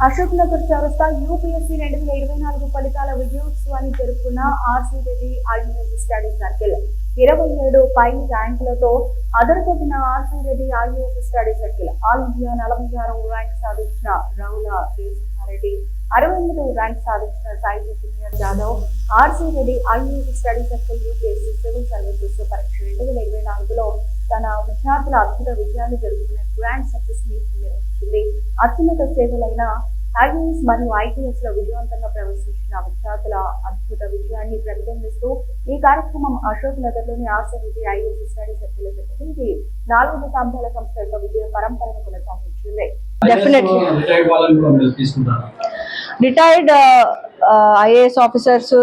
అశోక్ నగర్ చౌరస్తా యూపీఎస్సీ 2024 ఫలితాల విజయోత్సవాన్ని జరుపుకున్న RC Reddy IAS study circle 27 పై ర్యాంకులతో అదరగొట్టిన RC Reddy IAS study circle all India 46వ ర్యాంక్ సాధించిన రావుల రెడ్డి 63వ ర్యాంక్ సాధించిన Sai senior Yadav RC Reddy IAS study circle UPSC civil services పరీక్ష 2024లో తన విద్యార్థుల అద్భుత విజయాన్ని జరుపుకునే గ్రాండ్ సక్సెస్ మీటింగ్ నిర్వహించింది. అత్యున్నత సేవలైన ఐఏఎస్ మరియు ఐపీఎస్ లో విజయవంతంగా ప్రవేశించిన విద్యార్థుల అద్భుత విజయాన్ని ప్రతిబింబిస్తూ ఈ కార్యక్రమం అశోక్ నగర్ లోని RC Reddy IAS study circle జరిగింది. ఇది 4 దశాబ్దాల సంస్థ యొక్క విజయ పరంపరను కొనసాగించింది. రిటైర్డ్ ఐఏఎస్ ఆఫీసర్స్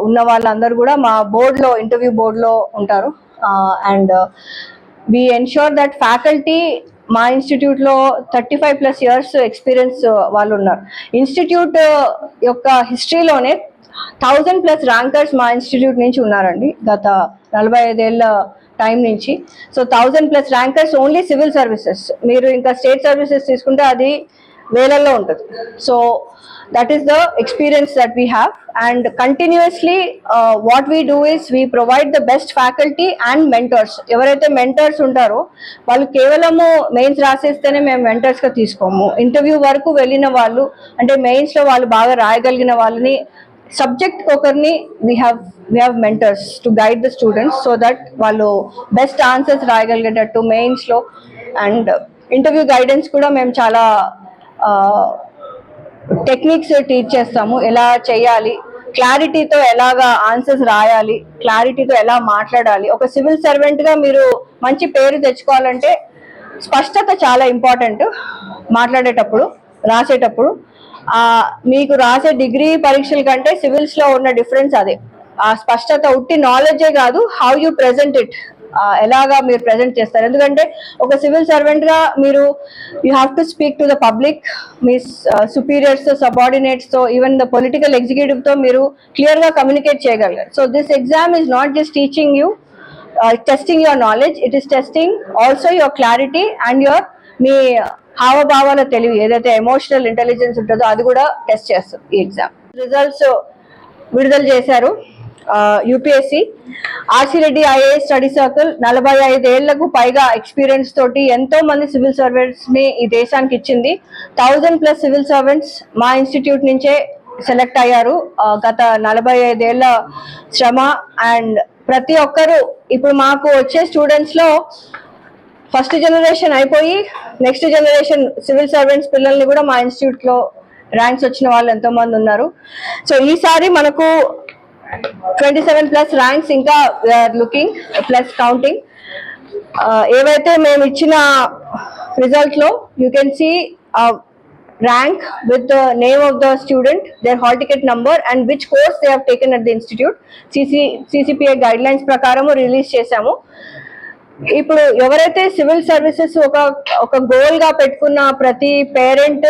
ఉన్న వాళ్ళందరూ కూడా మా బోర్డ్ లో ఇంటర్వ్యూ బోర్డ్ లో ఉంటారు. And we ensure that faculty మా ఇన్స్టిట్యూట్ లో 35+ years ఎక్స్పీరియన్స్ వాళ్ళు ఉన్నారు. ఇన్స్టిట్యూట్ యొక్క హిస్టరీలోనే 1000+ ర్యాంకర్స్ మా ఇన్స్టిట్యూట్ నుంచి ఉన్నారండి గత 45 ఏళ్ళ టైం నుంచి. So 1000+ rankers only civil services. మీరు ఇంకా స్టేట్ సర్వీసెస్ తీసుకుంటే అది వేలల్లో ఉంటుంది. So that is the experience that we have, and continuously what we do is we provide the best faculty and mentors. ఎవరైతే మెంటర్స్ ఉంటారో వాళ్ళు కేవలము మెయిన్స్ రాసేస్తేనే మేము మెంటర్స్ గా తీసుకోము. ఇంటర్వ్యూ వరకు వెళ్ళిన వాళ్ళు, అంటే మెయిన్స్ లో వాళ్ళు బాగా రాయగలిగిన వాళ్ళని, సబ్జెక్ట్ ఒకరిని we have mentors to guide the students so that వాళ్ళు బెస్ట్ ఆన్సర్స్ రాయగలిగేటట్టు మెయిన్స్ లో. అండ్ ఇంటర్వ్యూ గైడెన్స్ కూడా మేము చాలా టెక్నిక్స్ టీచ్ చేస్తాము. ఎలా చేయాలి, క్లారిటీతో ఎలాగా ఆన్సర్స్ రాయాలి, క్లారిటీతో ఎలా మాట్లాడాలి. ఒక సివిల్ సర్వెంట్ గా మీరు మంచి పేరు తెచ్చుకోవాలంటే స్పష్టత చాలా ఇంపార్టెంట్. మాట్లాడేటప్పుడు, రాసేటప్పుడు మీకు రాసే డిగ్రీ పరీక్షల కంటే సివిల్స్ లో ఉన్న డిఫరెన్స్ అదే. ఆ స్పష్టత ఉట్టి నాలెడ్జే కాదు, హౌ యూ ప్రెజెంట్ ఇట్, ఎలాగా మీరు ప్రెజెంట్ చేస్తారు. ఎందుకంటే ఒక సివిల్ సర్వెంట్ గా మీరు you have to speak to the public. మీ సుపీరియర్స్ తో, సబార్డినేట్స్ తో, ఈవెన్ ద పొలిటికల్ ఎగ్జిక్యూటివ్ తో మీరు క్లియర్ గా కమ్యూనికేట్ చేయగలరు. So this exam is not just teaching you, testing your knowledge, it is testing also your clarity and your మీ హావభావాల తెలివి, ఏదైతే ఎమోషనల్ ఇంటెలిజెన్స్ ఉంటుందో అది కూడా టెస్ట్ చేస్తుంది ఈ ఎగ్జామ్. రిజల్ట్స్ విడుదల చేశారు UPSC. RC Reddy IAS study circle 45 ఏళ్లకు పైగా ఎక్స్పీరియన్స్ తోటి ఎంతో మంది సివిల్ సర్వెంట్స్ ని ఈ దేశానికి ఇచ్చింది. 1000+ సివిల్ సర్వెంట్స్ మా ఇన్స్టిట్యూట్ నుంచే సెలెక్ట్ అయ్యారు. గత 45 ఏళ్ల శ్రమ. అండ్ ప్రతి ఒక్కరు ఇప్పుడు మాకు వచ్చే స్టూడెంట్స్ లో ఫస్ట్ జనరేషన్ అయిపోయి నెక్స్ట్ జనరేషన్ సివిల్ సర్వెంట్స్ పిల్లల్ని కూడా మా ఇన్స్టిట్యూట్ లో ర్యాంక్స్ వచ్చిన వాళ్ళు ఎంతో మంది ఉన్నారు. సో ఈసారి మనకు 27+ ర్యాంక్స్, ఇంకా వీఆర్ లుకింగ్ ప్లస్ కౌంటింగ్. ఏవైతే మేము ఇచ్చిన రిజల్ట్ లో you can see rank with the name of the student, their hall ticket number and which course they have taken at the institute. CCPA guidelines ప్రకారము release చేశాము. ఇప్పుడు ఎవరైతే civil services ఒక goal గా పెట్టుకున్న ప్రతి పేరెంట్,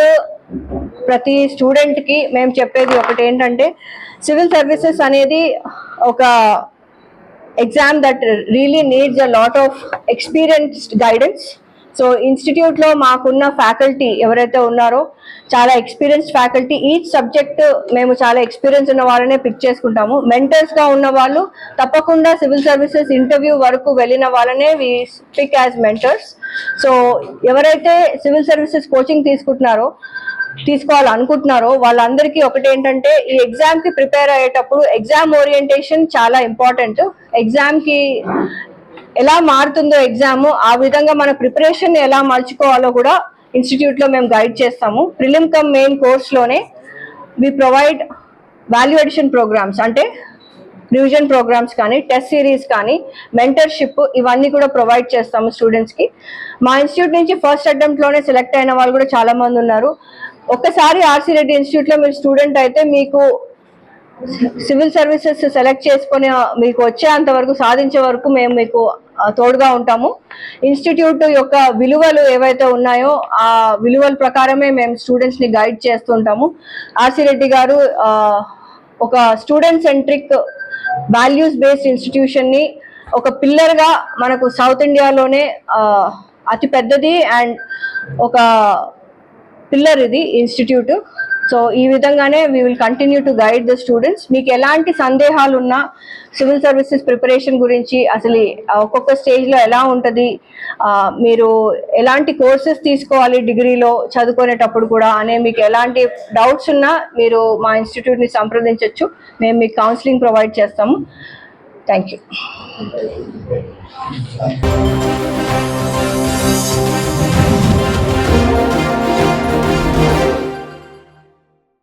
ప్రతి స్టూడెంట్ కి మేము చెప్పేది ఒకటి ఏంటంటే, సివిల్ సర్వీసెస్ అనేది ఒక exam that really needs a lot of experienced guidance. So institute లో మాకున్న ఫ్యాకల్టీ ఎవరైతే ఉన్నారో చాలా ఎక్స్పీరియన్స్డ్ ఫ్యాకల్టీ. ఈచ్ సబ్జెక్ట్ మేము చాలా ఎక్స్పీరియన్స్ ఉన్న వాళ్ళనే పిక్ చేసుకుంటాము. మెంటర్స్ గా ఉన్న వాళ్ళు తప్పకుండా సివిల్ సర్వీసెస్ ఇంటర్వ్యూ వరకు వెళ్ళిన వాళ్ళనే వి పిక్ యాజ్ మెంటర్స్. సో ఎవరైతే సివిల్ సర్వీసెస్ కోచింగ్ తీసుకోవాలనుకుంటున్నారో వాళ్ళందరికీ ఒకటి ఏంటంటే, ఈ ఎగ్జామ్ కి ప్రిపేర్ అయ్యేటప్పుడు ఎగ్జామ్ ఓరియంటేషన్ చాలా ఇంపార్టెంట్. ఎగ్జామ్ కి ఎలా మారుతుందో ఎగ్జామ్, ఆ విధంగా మన ప్రిపరేషన్ ఎలా మలుచుకోవాలో కూడా ఇన్స్టిట్యూట్ లో మేము గైడ్ చేస్తాము. ప్రిలిమ్ కమ్ మెయిన్ కోర్స్ లోనే we provide value addition programs, అంటే రివిజన్ ప్రోగ్రామ్స్ కానీ, టెస్ట్ సిరీస్ కానీ, మెంటర్షిప్, ఇవన్నీ కూడా ప్రొవైడ్ చేస్తాము స్టూడెంట్స్ కి. మా ఇన్స్టిట్యూట్ నుంచి ఫస్ట్ అటెంప్ట్ లోనే సెలెక్ట్ అయిన వాళ్ళు కూడా చాలా మంది ఉన్నారు. ఒక్కసారి ఆర్సీ రెడ్డి ఇన్స్టిట్యూట్ లో మీరు స్టూడెంట్ అయితే మీకు సివిల్ సర్వీసెస్ సెలెక్ట్ చేసుకుని మీకు వచ్చేంత వరకు, సాధించే వరకు మేము మీకు తోడుగా ఉంటాము. ఇన్స్టిట్యూట్ యొక్క విలువలు ఏవైతే ఉన్నాయో ఆ విలువల ప్రకారమే మేము స్టూడెంట్స్ ని గైడ్ చేస్తుంటాము. ఆర్సీ రెడ్డి గారు ఒక student centric values based institution ని ఒక పిల్లర్ గా మనకు సౌత్ ఇండియాలోనే అతి పెద్దది అండ్ ఒక పిల్లర్ ఇది ఇన్స్టిట్యూట్. సో ఈ విధంగానే we will continue to guide the students. మీకు ఎలాంటి సందేహాలు ఉన్నా సివిల్ సర్వీసెస్ ప్రిపరేషన్ గురించి, అసలు ఒక్కొక్క స్టేజ్లో ఎలా ఉంటుంది, మీరు ఎలాంటి కోర్సెస్ తీసుకోవాలి డిగ్రీలో చదువుకునేటప్పుడు కూడా అనే మీకు ఎలాంటి డౌట్స్ ఉన్నా మీరు మా ఇన్స్టిట్యూట్ని సంప్రదించవచ్చు. మేము మీకు కౌన్సిలింగ్ ప్రొవైడ్ చేస్తాము. Thank you.